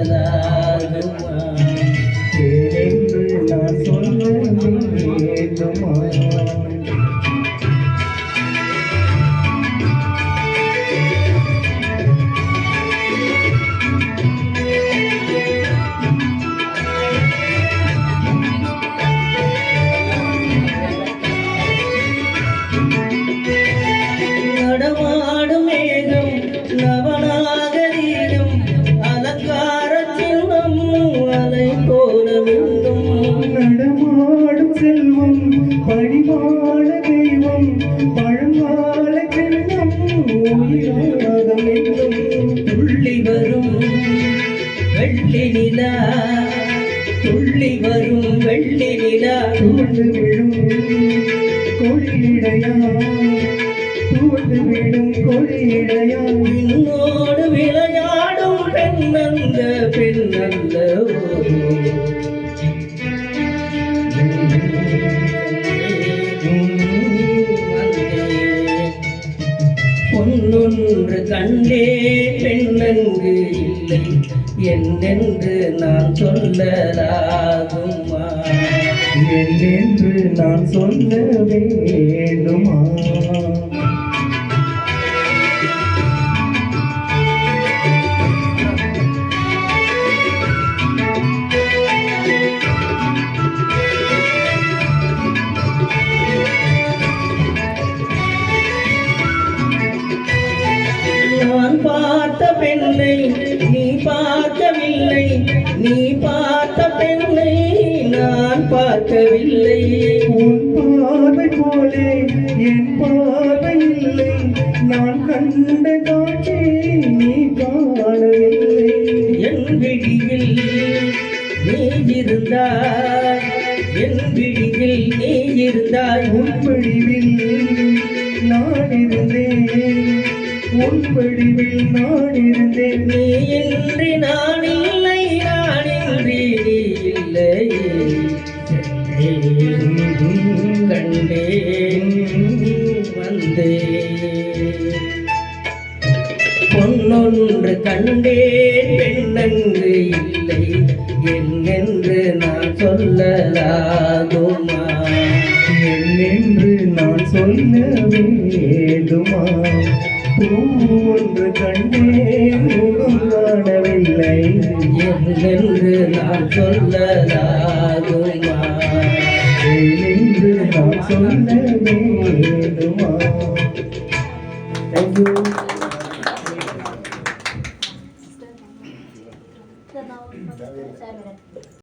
சொல்லலாகுமா? என்று நான் சொல்ல வேண்டுமா? நடமாடும் மேகம் நவநாகரீகம் அலங்கார சின்னம் அலை போல வேண்டும். நடமாடும் செல்வம் பணிவான தெய்வம் பழங்கால செல்வம் உயிராக வேண்டும். துள்ளி வரும் வெள்ளி நிலா துள்ளி வரும் வெள்ளி நிலா தூண்டு விழும் கொடியிடையா தூண்டு விடும் கொடியிடையா என்னோடு விளையாடும் பெண்ணல்ல பெண்ணல்ல பொன்னொன்று கண்டே பெண்ணங்கு இல்லை என்னென்று நான் சொல்லலாகுமா? என்னென்று நான் சொல்ல வேண்டுமா? நான் பார்த்த பெண்ணை நீ பார்க்கவில்லை, நீ பார்த்த பெண்ணை நான் பார்க்கவில்லை. உன் பார்வை போலே என் பார்வை இல்லை, நான் கண்ட காட்சி நீ காணவில்லை. என் விழியில் நீ இருந்தாய், என் விழியில் நீ இருந்தாய். உன் வடிவில் நான் இருந்தேன், உன் வடிவில் நான் இருந்தேன். நீ இன்றி நான் இல்லை, நான் இன்றி நீ இல்லை. கண்டேன் வந்தேன் பொன்னொன்று கண்டேன் பெண்ணங்கு இல்லை என்னென்று நான் சொல்லலாகுமா? என்னென்று நான் சொல்ல வேண்டுமா? ஒன்று கண்டேன் முகம் காணவில்லை, என்னென்று நான் சொல்லலாகுமா? என்று நான் சொல்ல வேண்டுமா? Thank you.